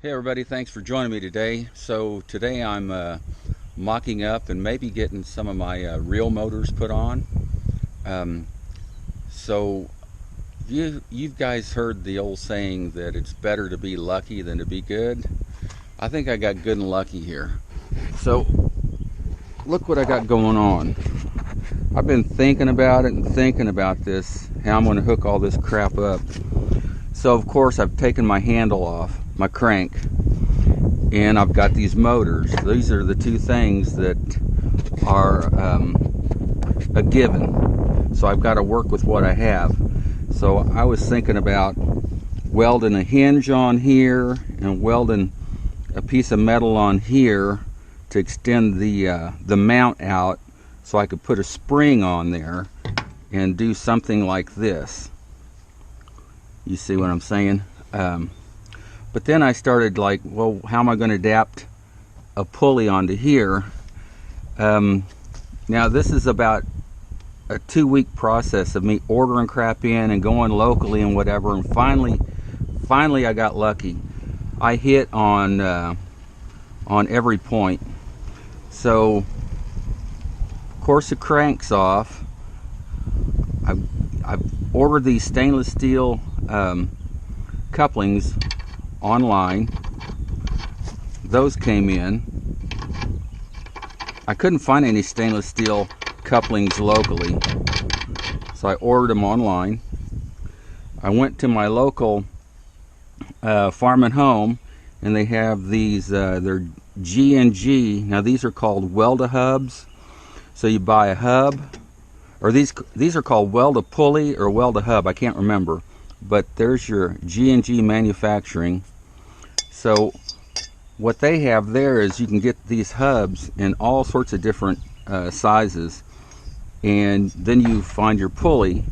Hey everybody, thanks for joining me today. So today I'm mocking up and maybe getting some of my reel motors put on. Um, so you guys heard the old saying that it's better to be lucky than to be good. I think I got good and lucky here. So look what I got going on. I've been thinking about it and thinking about this, how I'm going to hook all this crap up. So of course I've taken my handle off, my crank, and I've got these motors. These are the two things that are a given. So I've got to work with what I have. So I was thinking about welding a hinge on here and welding a piece of metal on here to extend the mount out so I could put a spring on there and do something like this. You see what I'm saying? But then I started like, well, how am I going to adapt a pulley onto here? Now this is about a 2-week process of me ordering crap in and going locally and whatever, and finally I got lucky. I hit on every point. So of course the crank's off. I've ordered these stainless steel couplings online. Those came in. I couldn't find any stainless steel couplings locally, so I ordered them online. I went to my local Farm and Home, and they have these they're G&G. Now these are called Welder hubs. So you buy a hub, or these are called Welder pulley or Welder hub, I can't remember, but there's your G&G manufacturing. So what they have there is you can get these hubs in all sorts of different sizes, and then you find your pulley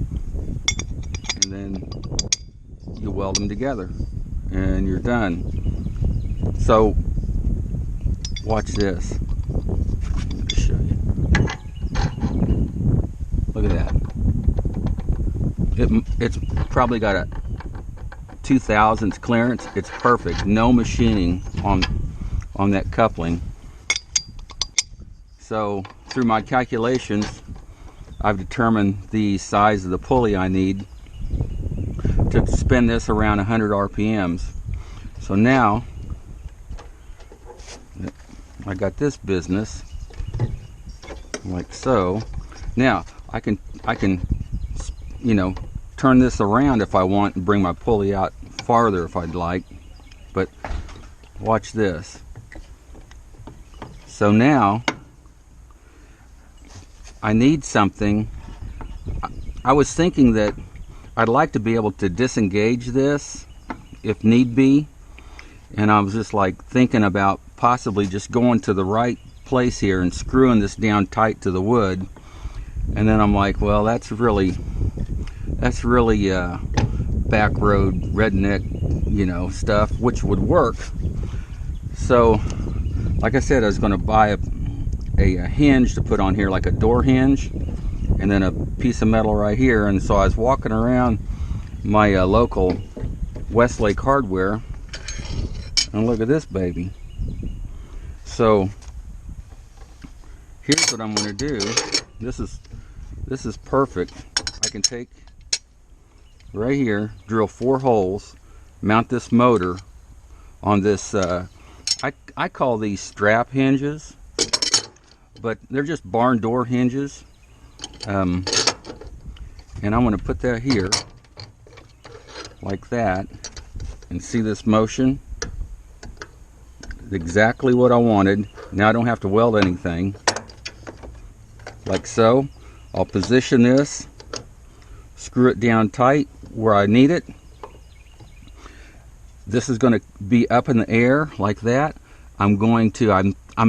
and then you weld them together and you're done. So watch this. Let me show you. Look at that. It's probably got a 2/1000 clearance. It's perfect. No machining on that coupling. So through my calculations, I've determined the size of the pulley I need to spin this around 100 RPMs. So now I got this business like so. Now I can turn this around if I want and bring my pulley out farther if I'd like, but watch this. So now I need something. I was thinking that I'd like to be able to disengage this if need be, and I was just like thinking about possibly just going to the right place here and screwing this down tight to the wood, and then I'm like, well, that's really back road redneck stuff, which would work. So like I said, I was going to buy a hinge to put on here, like a door hinge, and then a piece of metal right here. And so I was walking around my local Westlake Hardware, and look at this baby. So here's what I'm going to do. This is perfect. I can take right here, drill 4 holes, mount this motor on this I call these strap hinges, but they're just barn door hinges, and I'm going to put that here like that, and see this motion, exactly what I wanted. Now I don't have to weld anything, like so. I'll position this, screw it down tight where I need it. This is going to be up in the air like that. I'm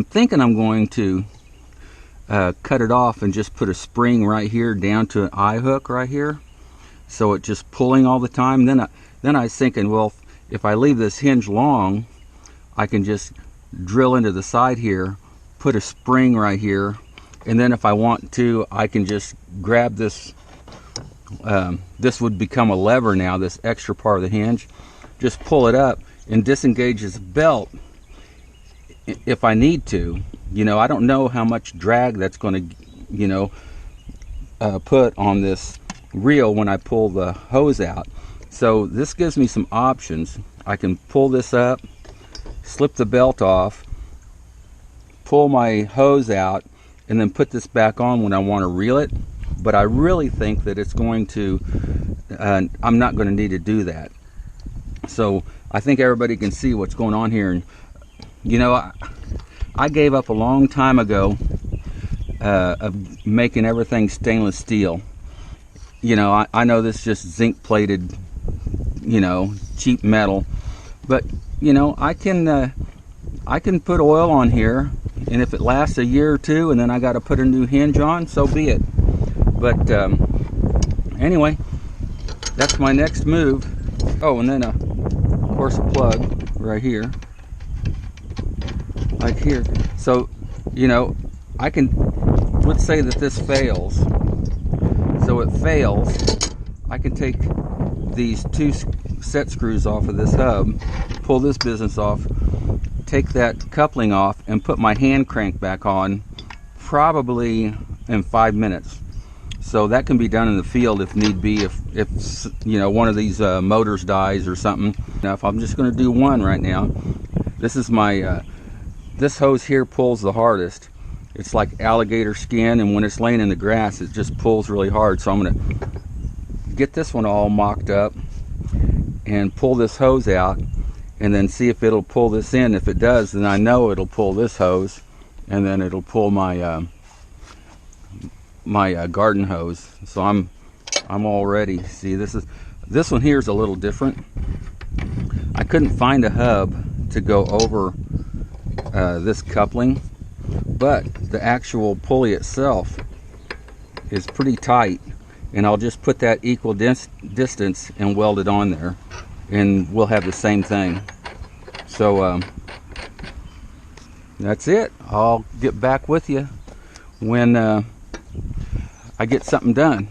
thinking I'm going to cut it off and just put a spring right here down to an eye hook right here, so it's just pulling all the time. Then I was thinking, well, if I leave this hinge long, I can just drill into the side here, put a spring right here, and then if I want to, I can just grab this. This would become a lever now, this extra part of the hinge. Just pull it up and disengage this belt if I need to. You know, I don't know how much drag that's going to, you know, put on this reel when I pull the hose out. So this gives me some options. I can pull this up, slip the belt off, pull my hose out, and then put this back on when I want to reel it. But I really think that it's going to, I'm not going to need to do that. So I think everybody can see what's going on here. And you know, I gave up a long time ago of making everything stainless steel. You know, I know this is just zinc plated, you know, cheap metal, but you know, I can put oil on here, and if it lasts a year or two and then I got to put a new hinge on, so be it. But anyway, that's my next move. Oh, and then of course a plug right here, like here. So you know, I can, let's say that this fails. So it fails, I can take these two set screws off of this hub, pull this business off, take that coupling off, and put my hand crank back on probably in 5 minutes. So that can be done in the field if need be, if you know, one of these motors dies or something. Now if I'm just going to do one right now, this is my this hose here pulls the hardest. It's like alligator skin, and when it's laying in the grass it just pulls really hard. So I'm going to get this one all mocked up and pull this hose out, and then see if it'll pull this in. If it does, then I know it'll pull this hose, and then it'll pull my my garden hose. So I'm all ready. See, this one here is a little different. I couldn't find a hub to go over this coupling, but the actual pulley itself is pretty tight, and I'll just put that equal distance and weld it on there, and we'll have the same thing. So that's it. I'll get back with you when I get something done.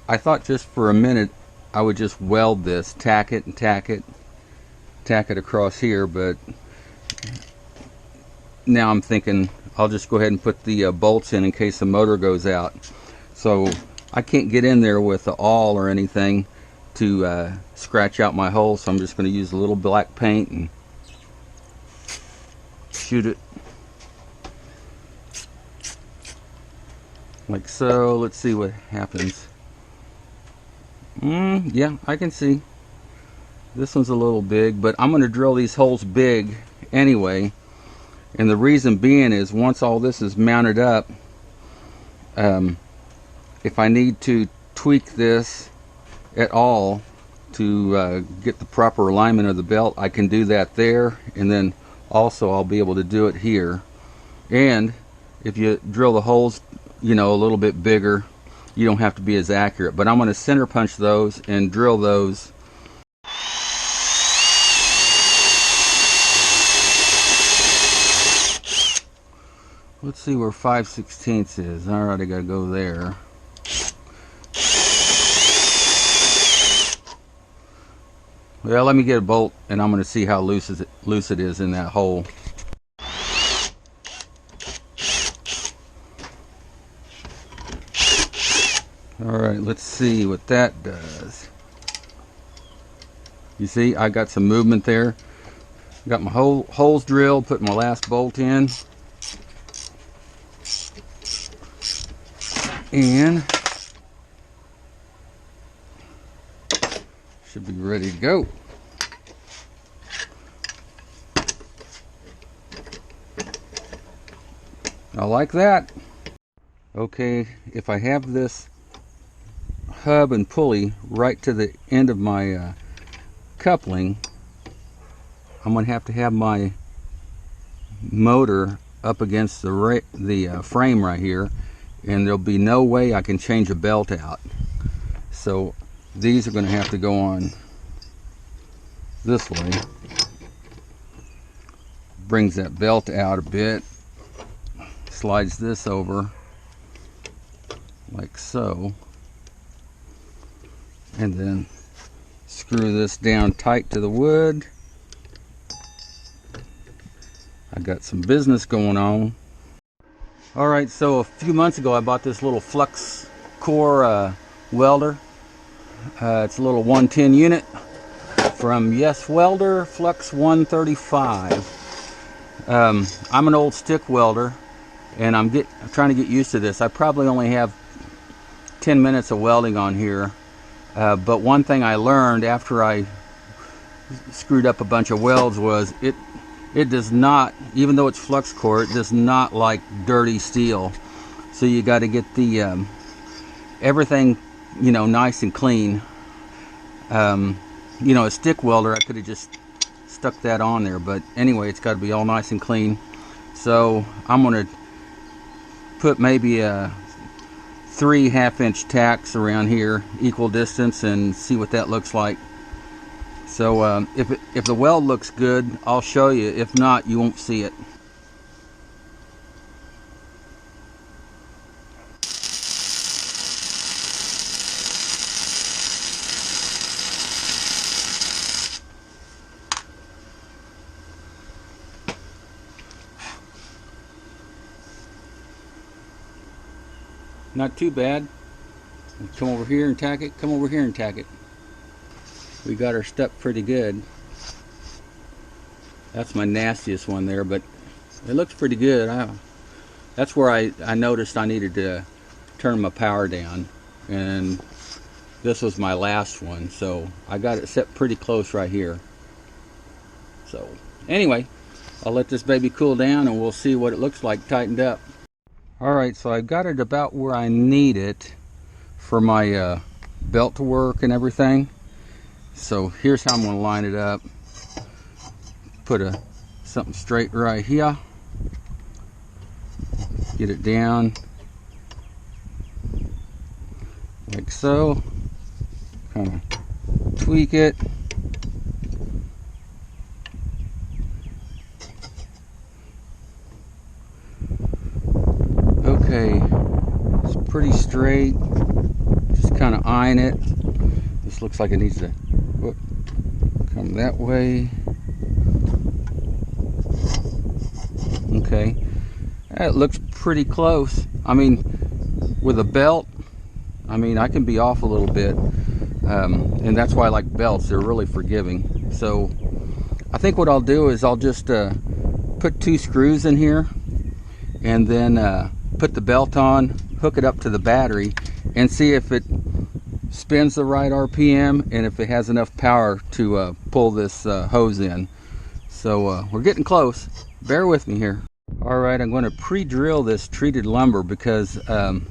I thought just for a minute I would just weld this, tack it and tack it across here, but now I'm thinking I'll just go ahead and put the bolts in case the motor goes out. So I can't get in there with the awl or anything to scratch out my hole, so I'm just going to use a little black paint and shoot it like so. Let's see what happens. Yeah, I can see this one's a little big, but I'm going to drill these holes big anyway. And the reason being is, once all this is mounted up, if I need to tweak this at all to get the proper alignment of the belt, I can do that there, and then also I'll be able to do it here. And if you drill the holes, you know, a little bit bigger, you don't have to be as accurate. But I'm going to center punch those and drill those. Let's see where 5/16 is. Alright, I gotta go there. Well, let me get a bolt, and I'm gonna see how loose it is in that hole. Alright, let's see what that does. You see, I got some movement there. Got my holes drilled, put my last bolt in. And should be ready to go. I like that. Okay, if I have this hub and pulley right to the end of my coupling, I'm going to have my motor up against the frame right here, and there'll be no way I can change a belt out. So these are going to have to go on this way. Brings that belt out a bit, slides this over like so, and then screw this down tight to the wood, I got some business going on. Alright, so a few months ago I bought this little flux core welder. It's a little 110 unit from Welder Flux 135. I'm an old stick welder, and I'm trying to get used to this. I probably only have 10 minutes of welding on here, but one thing I learned after I screwed up a bunch of welds was it does not, even though it's flux core, it does not like dirty steel. So you got to get the everything, you know, nice and clean. You know, a stick welder, I could have just stuck that on there, but anyway, it's got to be all nice and clean. So I'm going to put maybe 3 half-inch tacks around here, equal distance, and see what that looks like. So if the weld looks good, I'll show you. If not, you won't see it. Not too bad. Come over here and tack it. Come over here and tack it. We got her stuck pretty good. That's my nastiest one there, but it looks pretty good. That's where I noticed I needed to turn my power down, and this was my last one, so I got it set pretty close right here. So anyway, I'll let this baby cool down and we'll see what it looks like tightened up. Alright, so I've got it about where I need it for my belt to work and everything. So here's how I'm going to line it up. Put something straight right here. Get it down like so. Kind of tweak it. Okay, it's pretty straight. Just kind of eyeing it. This looks like it needs to come that way. Okay, it looks pretty close. I mean, with a belt, I mean, I can be off a little bit, and that's why I like belts. They're really forgiving. So I think what I'll do is I'll just put 2 screws in here, and then put the belt on, hook it up to the battery, and see if it spins the right RPM and if it has enough power to pull this hose in. So we're getting close. Bear with me here. Alright, I'm going to pre-drill this treated lumber because I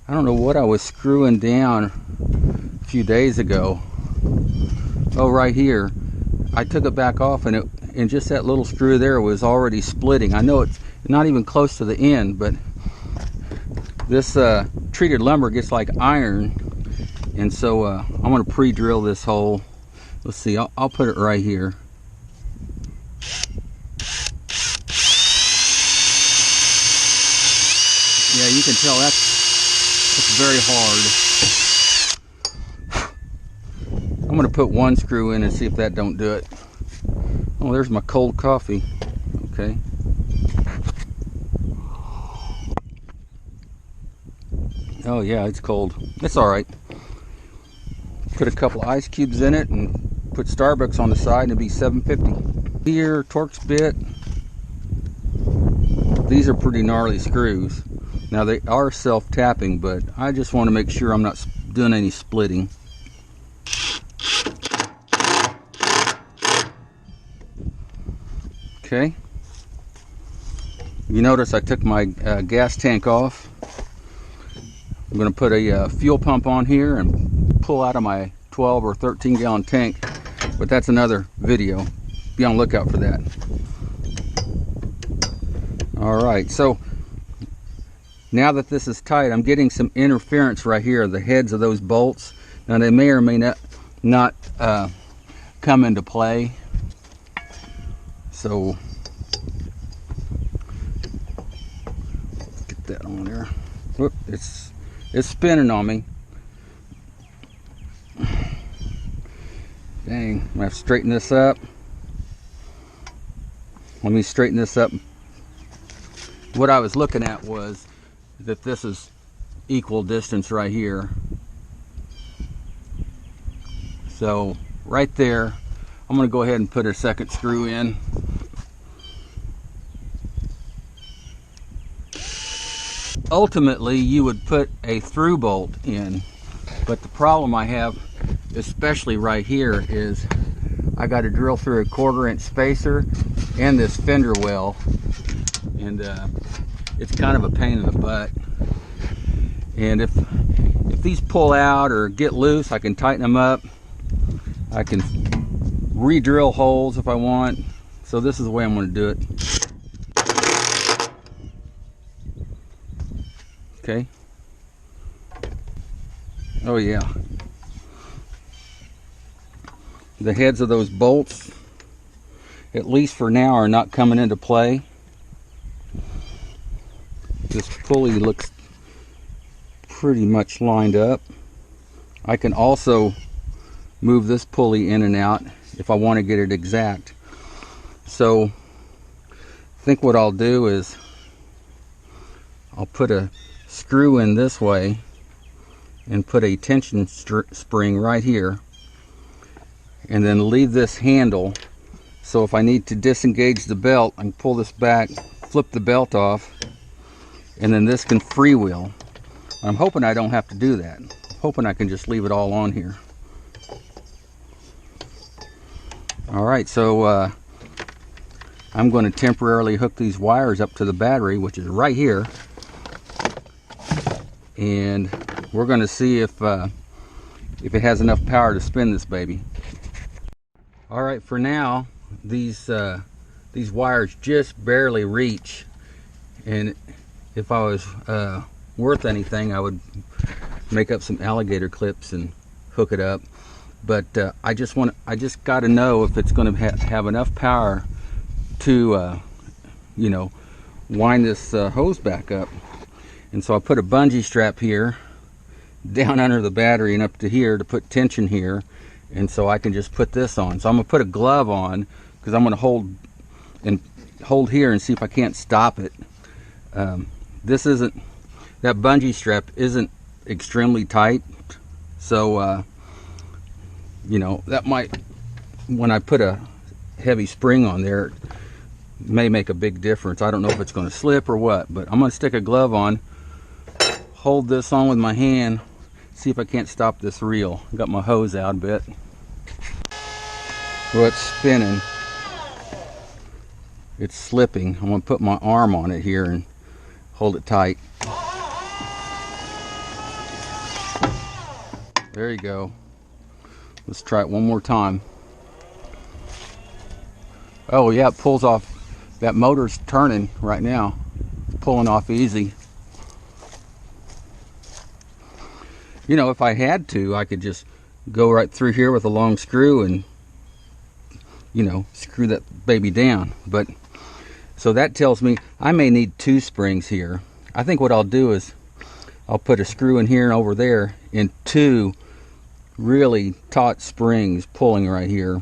don't know what I was screwing down a few days ago. Oh, right here. I took it back off, and just that little screw there was already splitting. I know it's not even close to the end, but this treated lumber gets like iron, and so I'm going to pre-drill this hole. Let's see, I'll put it right here. Yeah, you can tell that's very hard. I'm going to put 1 screw in and see if that don't do it. Oh, there's my cold coffee. Okay. Oh yeah, it's cold. It's alright. Put a couple ice cubes in it and put Starbucks on the side and it'll be $7.50. Here, Torx bit. These are pretty gnarly screws. Now they are self-tapping, but I just want to make sure I'm not doing any splitting. Okay. You notice I took my gas tank off. I'm going to put a fuel pump on here and pull out of my 12 or 13 gallon tank, but that's another video. Be on the lookout for that. Alright, so now that this is tight, I'm getting some interference right here, the heads of those bolts. Now they may or may not come into play. So get that on there. Whoop, it's spinning on me. Dang, I'm gonna have to straighten this up. let me straighten this up. What I was looking at was that this is equal distance right here. So right there, I'm going to go ahead and put a second screw in. Ultimately, you would put a through bolt in, but the problem I have, especially right here, is I got to drill through a 1/4 inch spacer and this fender well, and it's kind of a pain in the butt. And if these pull out or get loose, I can tighten them up. I can re-drill holes if I want. So this is the way I'm going to do it. Okay. Oh yeah. The heads of those bolts, at least for now, are not coming into play. This pulley looks pretty much lined up. I can also move this pulley in and out if I want to get it exact. So I think what I'll do is I'll put a screw in this way and put a tension spring right here, and then leave this handle, so if I need to disengage the belt, I can pull this back, flip the belt off, and then this can freewheel. I'm hoping I don't have to do that. I'm hoping I can just leave it all on here. Alright, so I'm going to temporarily hook these wires up to the battery, which is right here, and we're going to see if it has enough power to spin this baby. Alright, for now, these wires just barely reach, and if I was worth anything, I would make up some alligator clips and hook it up. But I just got to know if it's going to have enough power to you know, wind this hose back up. And so I put a bungee strap here down under the battery and up to here to put tension here, and so I can just put this on. So I'm gonna put a glove on because I'm gonna hold here and see if I can't stop it. This isn't, that bungee strap isn't extremely tight, so you know, that might, when I put a heavy spring on there, may make a big difference. I don't know if it's going to slip or what, but I'm going to stick a glove on, hold this on with my hand, see if I can't stop this reel. Got my hose out a bit. Well, it's spinning. It's slipping. I'm going to put my arm on it here and hold it tight. There you go. Let's try it one more time. Oh yeah, it pulls off. That motor's turning right now. It's pulling off easy. You know, if I had to, I could just go right through here with a long screw and, you know, screw that baby down. But so that tells me I may need 2 springs here. I think what I'll do is I'll put a screw in here and over there, and 2 really taut springs pulling right here,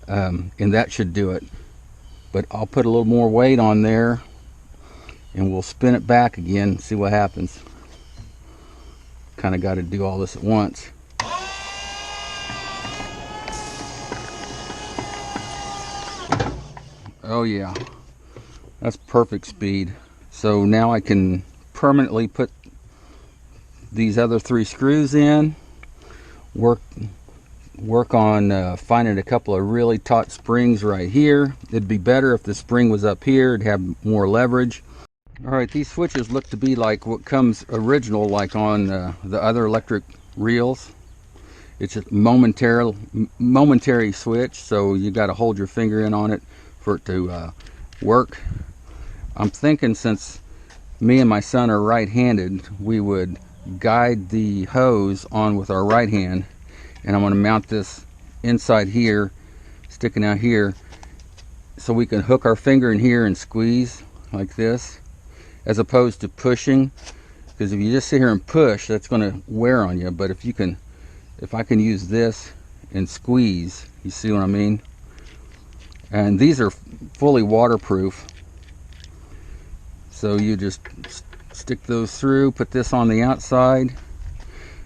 and that should do it. But I'll put a little more weight on there and we'll spin it back again, see what happens. Kind of got to do all this at once. Oh yeah, that's perfect speed. So now I can permanently put these other 3 screws in, work on finding a couple of really taut springs right here. It'd be better if the spring was up here, it'd have more leverage. Alright, these switches look to be like what comes original, like on the other electric reels. It's a momentary switch, so you got to hold your finger in on it for it to work. I'm thinking, since me and my son are right-handed, we would guide the hose on with our right hand, and I'm going to mount this inside here, sticking out here, so we can hook our finger in here and squeeze like this, as opposed to pushing, because if you just sit here and push, that's going to wear on you. But if I can use this and squeeze, you see what I mean? and these are fully waterproof. So you just stick those through, put this on the outside,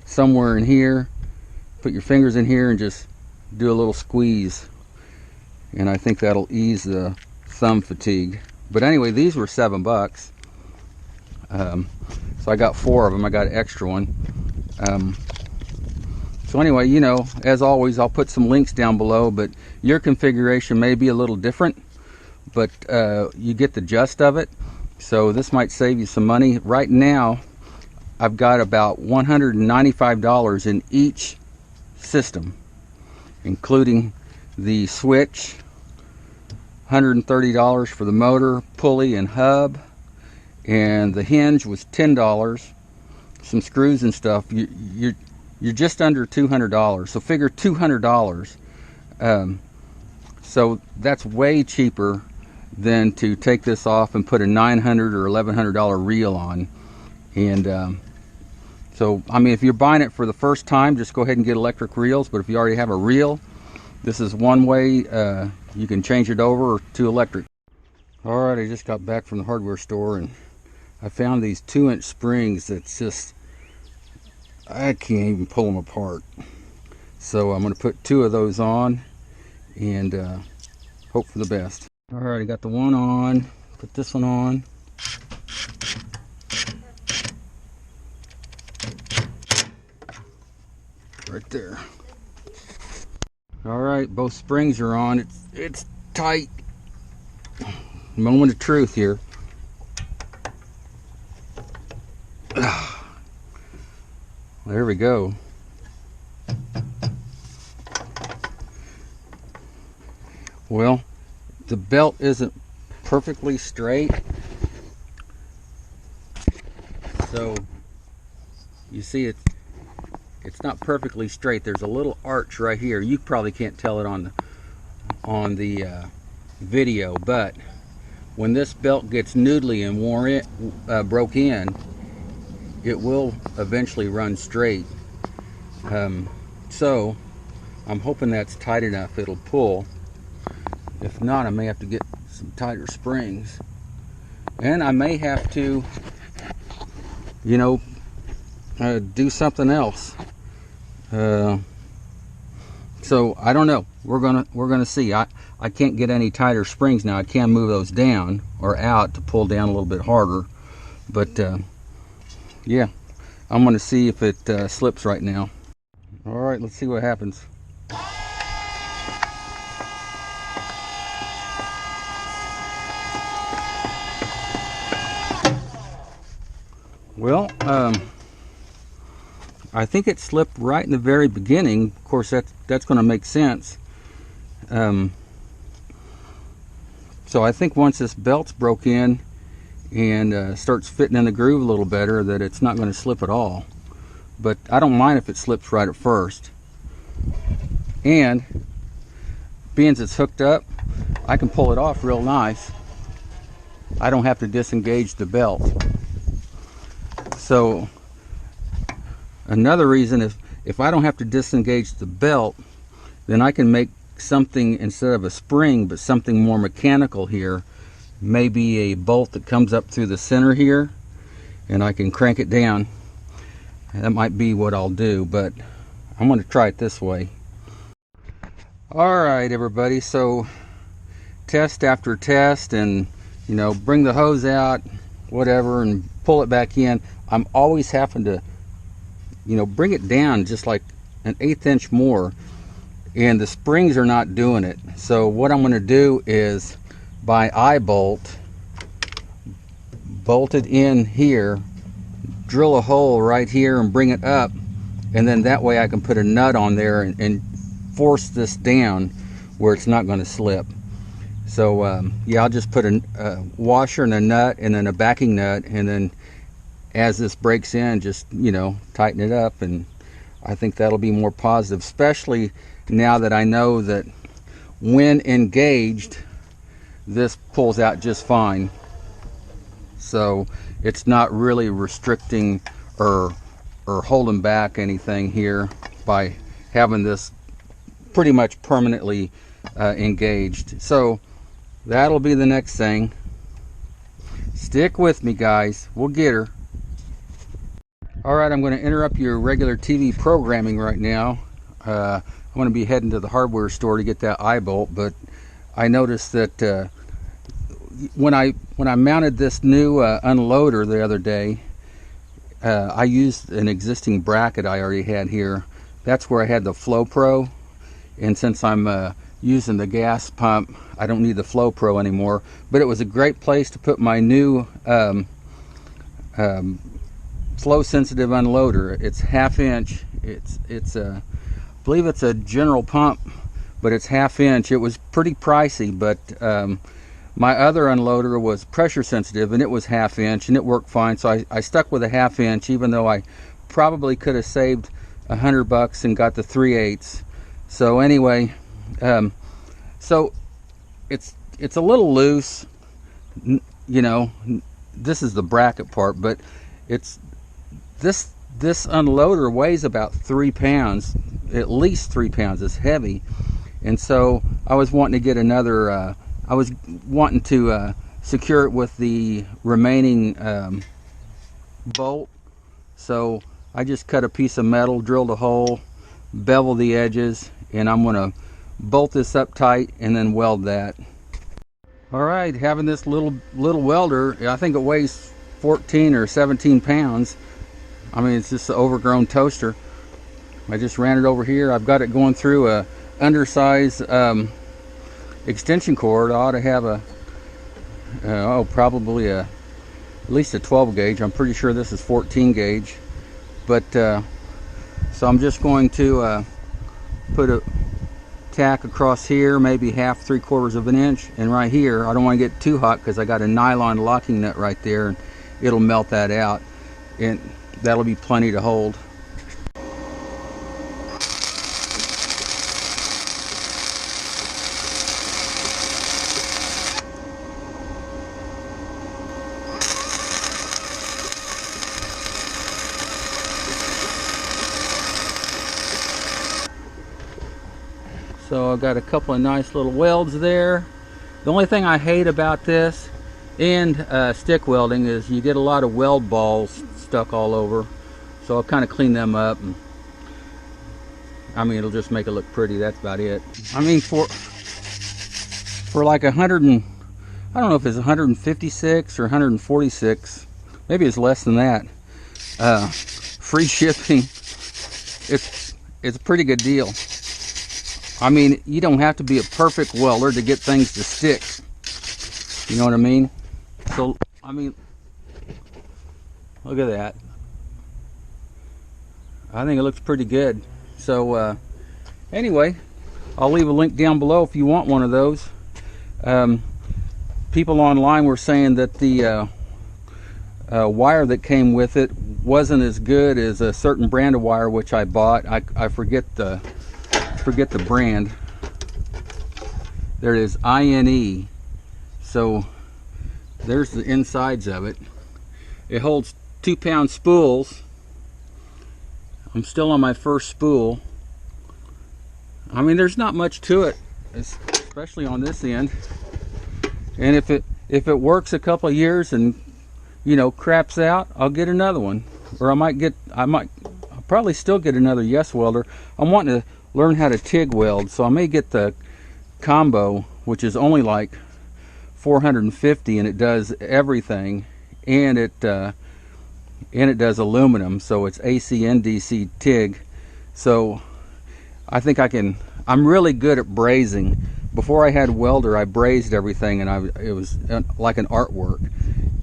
somewhere in here, put your fingers in here and just do a little squeeze. And I think that'll ease the thumb fatigue. But anyway, these were $7. So I got 4 of them. I got an extra one. So anyway, you know, as always, I'll put some links down below, but your configuration may be a little different, but you get the gist of it. So this might save you some money. Right now, I've got about $195 in each system, including the switch, $130 for the motor, pulley, and hub, and the hinge was $10. Some screws and stuff. You're just under $200. So figure $200. So that's way cheaper than to take this off and put a $900 or $1,100 reel on. And so, I mean, if you're buying it for the first time, just go ahead and get electric reels. But if you already have a reel, this is one way you can change it over to electric. All right, I just got back from the hardware store and I found these 2-inch springs that's just, I can't even pull them apart. So I'm going to put 2 of those on and hope for the best. All right, I got the one on, put this one on. Right there. All right, both springs are on. It's tight. Moment of truth here. There we go. Well, the belt isn't perfectly straight, so you see it's not perfectly straight. There's a little arch right here. You probably can't tell it on the video, but when this belt gets noodly and broke in, it will eventually run straight. So I'm hoping that's tight enough it'll pull. If not, I may have to get some tighter springs, and I may have to, you know, do something else. So I don't know. We're gonna see. I can't get any tighter springs now. I can move those down or out to pull down a little bit harder, but yeah, I'm gonna see if it slips right now. All right, let's see what happens. Well, I think it slipped right in the very beginning. Of course, that's going to make sense. So I think once this belt's broke in and starts fitting in the groove a little better, that it's not going to slip at all. But I don't mind if it slips right at first. And being as it's hooked up, I can pull it off real nice. I don't have to disengage the belt. So another reason, if I don't have to disengage the belt, then I can make something instead of a spring, but something more mechanical here. Maybe a bolt that comes up through the center here, and I can crank it down. That might be what I'll do, but I'm going to try it this way. All right, everybody. So test after test, and you know, bring the hose out, whatever, and pull it back in. I'm always having to, you know, bring it down just like an 1/8 inch more, and the springs are not doing it. So what I'm going to do is, by eye bolt, bolt it in here, drill a hole right here and bring it up, and then that way I can put a nut on there and force this down where it's not going to slip. So yeah, I'll just put a washer and a nut and then a backing nut, and then as this breaks in, just, you know, tighten it up, and I think that'll be more positive, especially now that I know that when engaged, this pulls out just fine. So it's not really restricting or holding back anything here by having this pretty much permanently engaged. So that'll be the next thing. Stick with me, guys. We'll get her. Alright, I'm going to interrupt your regular TV programming right now. I'm going to be heading to the hardware store to get that eye bolt, but I noticed that when I mounted this new unloader the other day, I used an existing bracket I already had here. That's where I had the Flow Pro, and since I'm using the gas pump, I don't need the Flow Pro anymore. But it was a great place to put my new flow sensitive unloader. It's 1/2 inch. It's I believe it's a General Pump, but it's 1/2 inch. It was pretty pricey, but my other unloader was pressure sensitive and it was 1/2 inch and it worked fine. So I stuck with a 1/2 inch, even though I probably could have saved $100 and got the 3/8. So anyway, so it's a little loose, you know. This is the bracket part, but it's this unloader weighs about 3 pounds, at least 3 pounds. It's heavy, and so I was wanting to get another. I was wanting to secure it with the remaining bolt. So I just cut a piece of metal, drilled a hole, beveled the edges, and I'm going to bolt this up tight and then weld that. Alright, having this little welder, I think it weighs 14 or 17 pounds. I mean, it's just an overgrown toaster. I just ran it over here. I've got it going through a undersized extension cord. I ought to have a probably at least a 12 gauge. I'm pretty sure this is 14 gauge, but so I'm just going to put a tack across here, maybe 1/2, 3/4 of an inch, and right here I don't want to get too hot because I got a nylon locking nut right there and it'll melt that out, and that'll be plenty to hold. So I've got a couple of nice little welds there. The only thing I hate about this and stick welding is you get a lot of weld balls stuck all over. So I'll kind of clean them up, and I mean, it'll just make it look pretty. That's about it. I mean, for like 100 and I don't know if it's 156 or 146, maybe it's less than that. Free shipping. It's a pretty good deal. I mean, you don't have to be a perfect welder to get things to stick. You know what I mean? So, I mean, look at that. I think it looks pretty good. So, anyway, I'll leave a link down below if you want one of those. People online were saying that the wire that came with it wasn't as good as a certain brand of wire which I bought. I forget the brand. There it is, INE. So there's the insides of it. It holds 2-pound spools. I'm still on my first spool. I mean, there's not much to it, especially on this end. And if it works a couple of years and, you know, craps out, I'll get another one. Or I'll probably still get another Yes Welder. I'm wanting to learn how to TIG weld, so I may get the combo, which is only like $450, and it does everything, and it does aluminum, so it's AC and DC TIG. So I think I'm really good at brazing. Before I had Welder, I brazed everything, and it was like an artwork,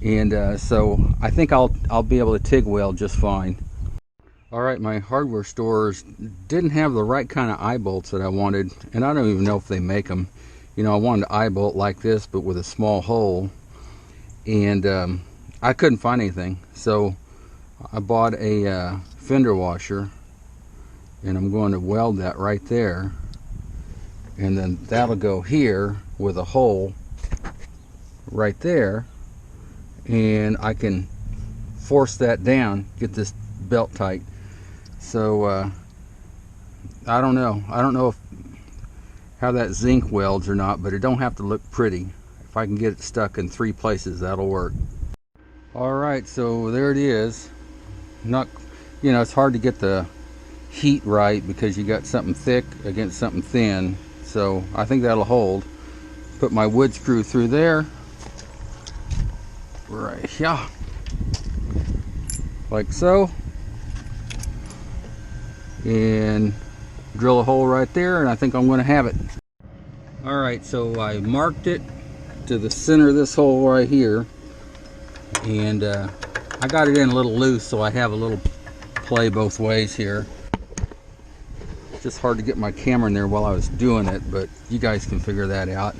and so I think I'll be able to TIG weld just fine. Alright, my hardware stores didn't have the right kind of eye bolts that I wanted, and I don't even know if they make them. You know, I wanted an eye bolt like this, but with a small hole, and I couldn't find anything. So I bought a fender washer, and I'm going to weld that right there, and then that'll go here with a hole right there, and I can force that down, get this belt tight. So I don't know if how that zinc welds or not, but it don't have to look pretty. If I can get it stuck in 3 places, that'll work. Alright, so there it is. Not, you know, it's hard to get the heat right because you got something thick against something thin. So I think that'll hold. Put my wood screw through there. Right here. Like so. And drill a hole right there, and I think I'm going to have it. Alright, so I marked it to the center of this hole right here. And I got it in a little loose, so I have a little play both ways here. It's just hard to get my camera in there while I was doing it, but you guys can figure that out.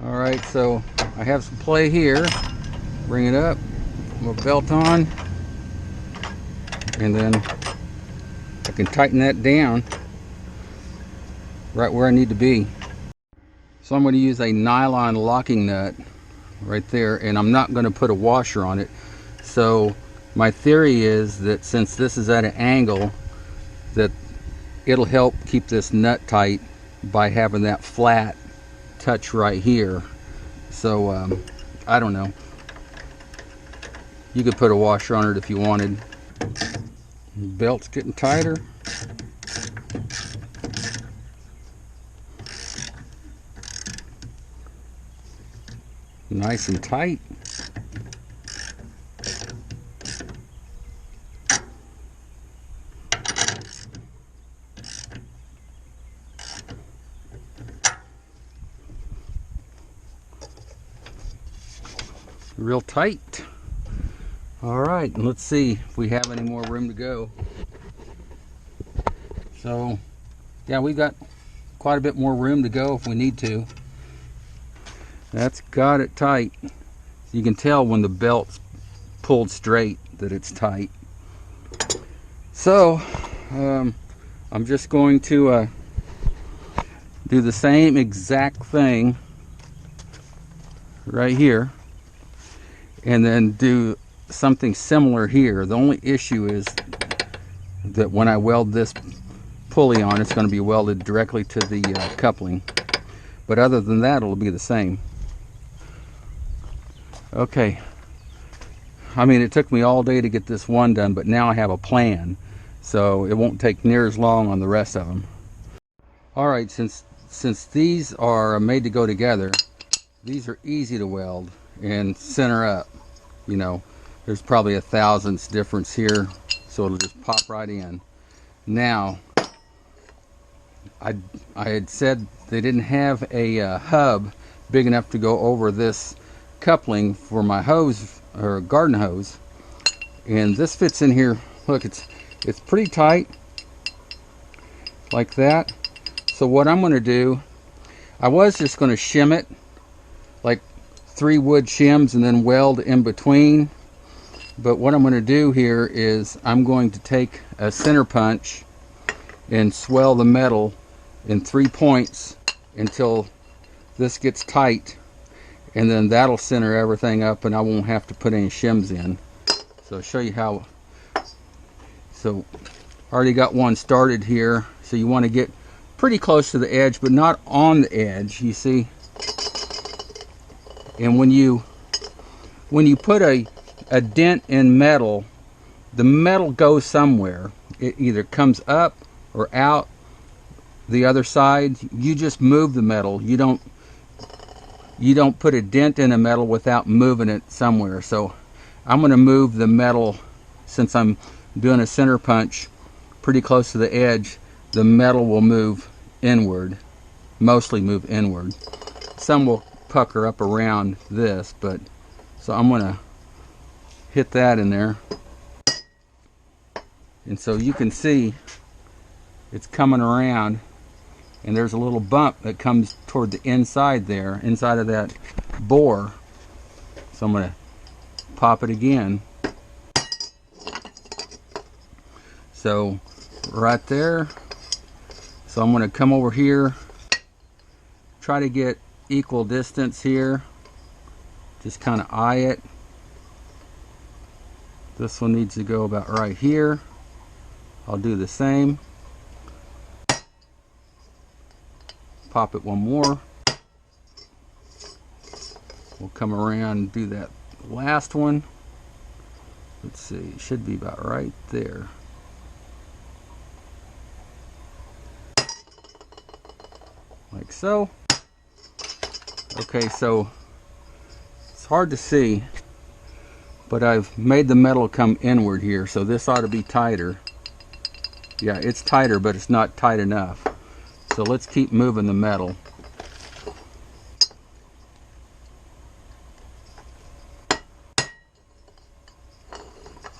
Alright, so I have some play here. Bring it up, put my belt on, and then I can tighten that down right where I need to be. So I'm going to use a nylon locking nut right there, and I'm not going to put a washer on it. So my theory is that since this is at an angle, that it'll help keep this nut tight by having that flat touch right here. So I don't know. You could put a washer on it if you wanted. Belt's getting tighter. Nice and tight. Real tight. All right, let's see if we have any more room to go. So, yeah, we've got quite a bit more room to go if we need to. That's got it tight. You can tell when the belt's pulled straight that it's tight. So, I'm just going to do the same exact thing right here, and then do something similar here. The only issue is that when I weld this pulley on, it's going to be welded directly to the coupling. But other than that, it'll be the same. Okay. I mean, it took me all day to get this one done, but now I have a plan. So it won't take near as long on the rest of them. Alright, since these are made to go together, these are easy to weld and center up. You know, there's probably a thousandths difference here, so it'll just pop right in. Now, I had said they didn't have a hub big enough to go over this coupling for my hose, or garden hose, and this fits in here. Look, it's pretty tight, like that. So what I'm going to do, I was just going to shim it, like 3 wood shims and then weld in between. But what I'm going to do here is I'm going to take a center punch and swell the metal in 3 points until this gets tight, and then that'll center everything up and I won't have to put any shims in. So I'll show you how. So I already got one started here. So you want to get pretty close to the edge, but not on the edge, you see. And when you put a dent in metal, the metal goes somewhere. It either comes up or out the other side. You just move the metal. You don't put a dent in a metal without moving it somewhere. So I'm going to move the metal, since I'm doing a center punch pretty close to the edge. The metal will move inward, mostly move inward. Some will pucker up around this, but so I'm going to hit that in there, and so you can see it's coming around, and there's a little bump that comes toward the inside there, inside of that bore. So I'm going to pop it again. So right there. So I'm going to come over here, try to get equal distance here, just kind of eye it. This one needs to go about right here. I'll do the same. Pop it one more. We'll come around and do that last one. Let's see, it should be about right there. Like so. Okay, so it's hard to see, but I've made the metal come inward here, so this ought to be tighter. Yeah, it's tighter, but it's not tight enough. So let's keep moving the metal.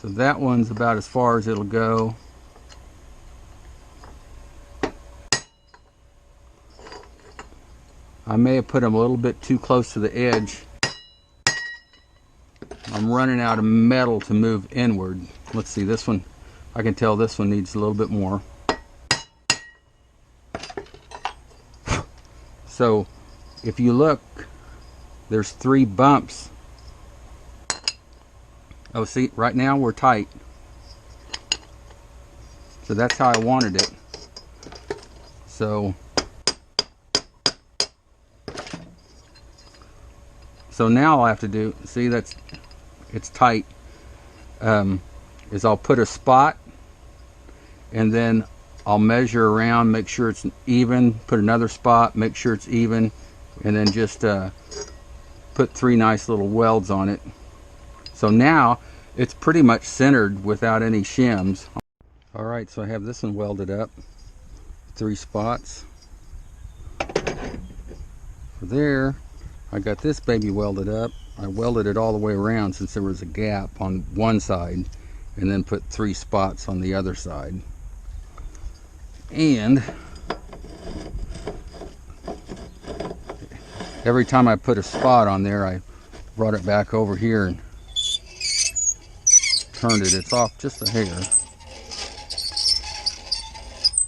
So that one's about as far as it'll go. I may have put them a little bit too close to the edge. I'm running out of metal to move inward. Let's see, this one, I can tell this one needs a little bit more. So if you look, there's 3 bumps. Oh, see, right now we're tight. So that's how I wanted it. So now all I have to do, see, it's tight, is I'll put a spot and then I'll measure around, make sure it's even, put another spot, make sure it's even, and then just put 3 nice little welds on it. So now it's pretty much centered without any shims. All right, so I have this one welded up, 3 spots. For there, I got this baby welded up. I welded it all the way around since there was a gap on one side, and then put 3 spots on the other side. And every time I put a spot on there, I brought it back over here and turned it. It's off just a hair.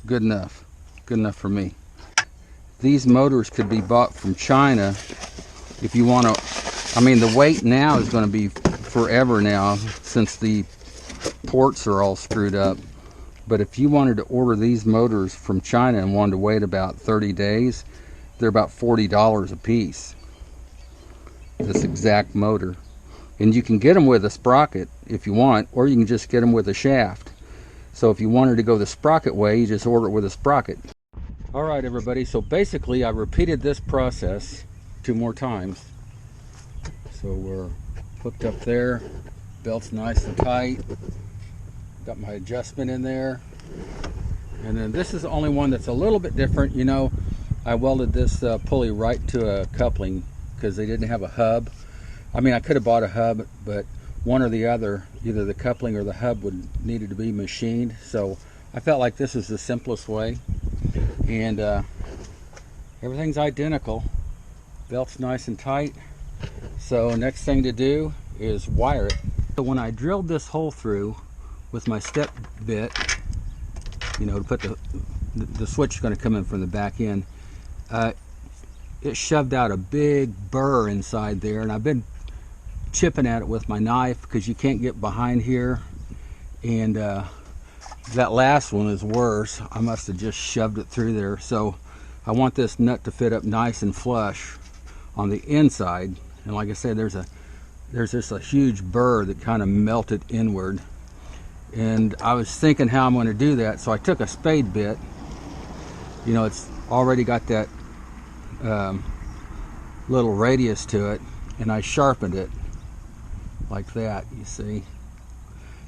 Good enough. Good enough for me. These motors could be bought from China if you want to. I mean, the wait now is going to be forever now since the ports are all screwed up. But if you wanted to order these motors from China and wanted to wait about 30 days, they're about $40 a piece. This exact motor. And you can get them with a sprocket if you want, or you can just get them with a shaft. So if you wanted to go the sprocket way, you just order it with a sprocket. All right, everybody, so basically I repeated this process 2 more times. So we're hooked up there, belt's nice and tight, got my adjustment in there, and then this is the only one that's a little bit different. You know, I welded this pulley right to a coupling because they didn't have a hub. I mean, I could have bought a hub, but one or the other, either the coupling or the hub needed to be machined. So I felt like this is the simplest way, and everything's identical. Belt's nice and tight. So next thing to do is wire it. So when I drilled this hole through with my step bit, you know, to put the switch is going to come in from the back end, it shoved out a big burr inside there, and I've been chipping at it with my knife because you can't get behind here, and that last one is worse. I must have just shoved it through there. So I want this nut to fit up nice and flush on the inside, and like I said, there's just a huge burr that kind of melted inward, and I was thinking how I'm going to do that. So I took a spade bit, you know, it's already got that little radius to it, and I sharpened it like that, you see.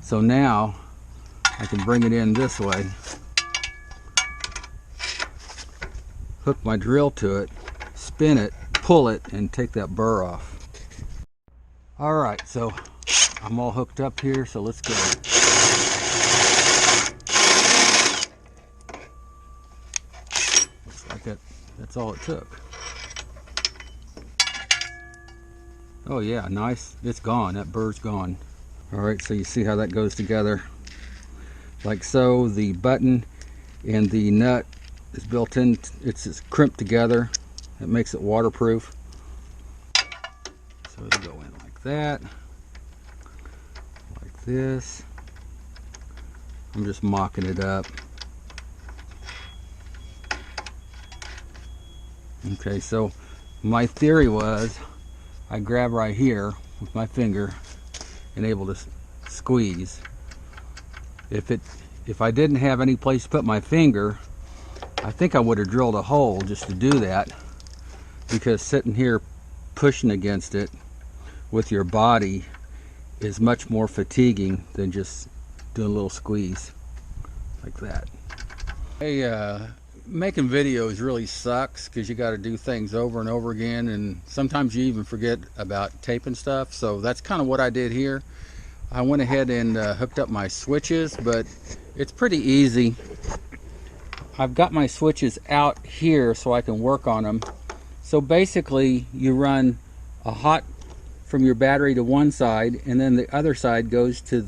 So now I can bring it in this way, hook my drill to it, spin it, pull it, and take that burr off. All right, so I'm all hooked up here, so let's go. Looks like that's all it took. Oh yeah, nice. It's gone. That burr's gone. All right, so you see how that goes together. Like so. The button and the nut is built in. It's crimped together. It makes it waterproof. So it'll go in like that. Like this. I'm just mocking it up. Okay, so my theory was I grab right here with my finger and able to squeeze. If I didn't have any place to put my finger, I think I would have drilled a hole just to do that, because sitting here pushing against it with your body is much more fatiguing than just doing a little squeeze like that. Hey, making videos really sucks because you got to do things over and over again, and sometimes you even forget about taping stuff. So that's kind of what I did here. I went ahead and hooked up my switches, but it's pretty easy. I've got my switches out here so I can work on them. So basically you run a hot from your battery to one side, and then the other side goes to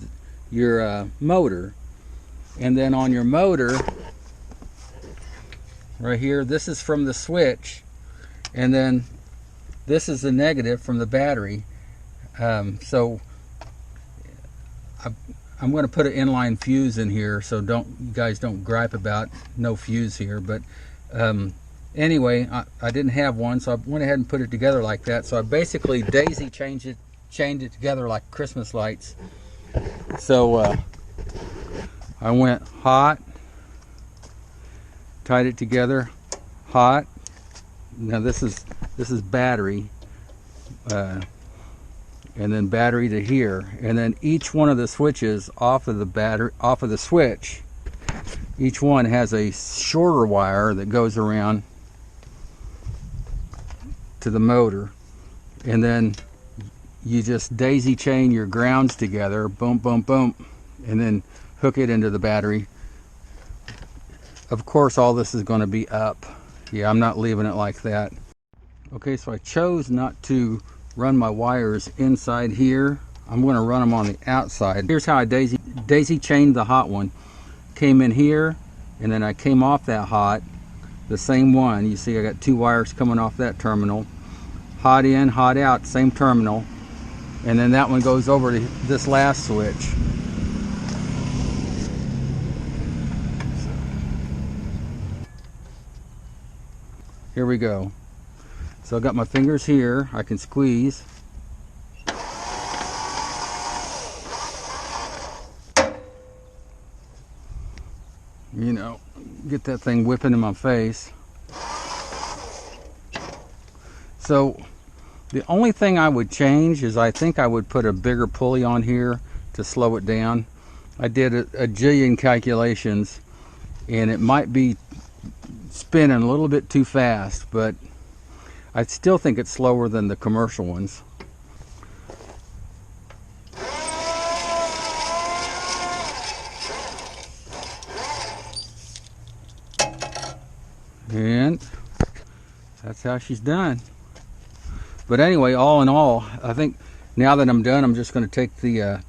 your motor. And then on your motor right here, this is from the switch, and then this is the negative from the battery. So I'm going to put an inline fuse in here, so you guys don't gripe about no fuse here. But anyway, I didn't have one, so I went ahead and put it together like that. So I basically daisy chained it together like Christmas lights. So I went hot, tied it together, hot. Now this is battery, and then battery to here, and then each one of the switches off of the switch, each one has a shorter wire that goes around to the motor, and then you just daisy chain your grounds together, boom, boom, boom, and then hook it into the battery. Of course, all this is going to be up. Yeah, I'm not leaving it like that. Okay, so I chose not to run my wires inside here. I'm going to run them on the outside. Here's how I daisy chained the hot one. Came in here, and then I came off that hot, the same one. You see I got two wires coming off that terminal. Hot in, hot out, same terminal. And then that one goes over to this last switch. Here we go. So I got my fingers here, I can squeeze. You know, get that thing whipping in my face. So the only thing I would change is I think I would put a bigger pulley on here to slow it down. I did a jillion calculations, and it might be spinning a little bit too fast, but I still think it's slower than the commercial ones. And that's how she's done. But anyway, all in all, I think now that I'm done, I'm just going to take the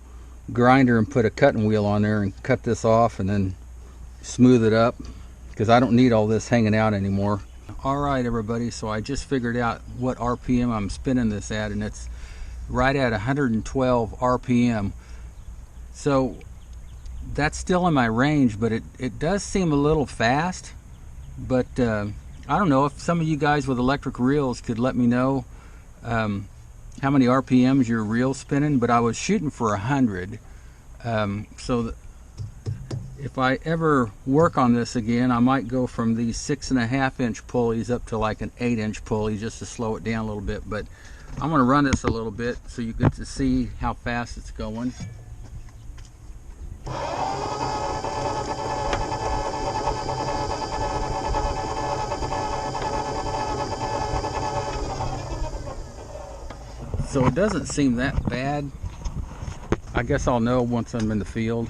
grinder and put a cutting wheel on there and cut this off and then smooth it up, because I don't need all this hanging out anymore. Alright everybody, so I just figured out what RPM I'm spinning this at, and it's right at 112 RPM. So that's still in my range, but it does seem a little fast. But I don't know if some of you guys with electric reels could let me know how many RPMs your reel's spinning, but I was shooting for 100. So if I ever work on this again, I might go from these 6.5 inch pulleys up to like an 8 inch pulley just to slow it down a little bit. But I'm going to run this a little bit so you get to see how fast it's going. So it doesn't seem that bad. I guess I'll know once I'm in the field.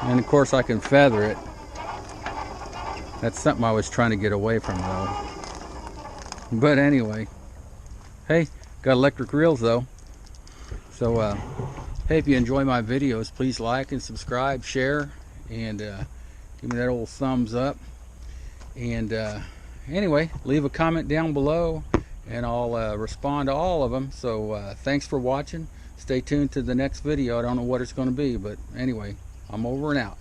And of course I can feather it. That's something I was trying to get away from though. But anyway, hey, got electric reels though. So hey, if you enjoy my videos, please like and subscribe, share, and give me that old thumbs up. And anyway, leave a comment down below, and I'll respond to all of them. So thanks for watching. Stay tuned to the next video. I don't know what it's going to be, but anyway, I'm over and out.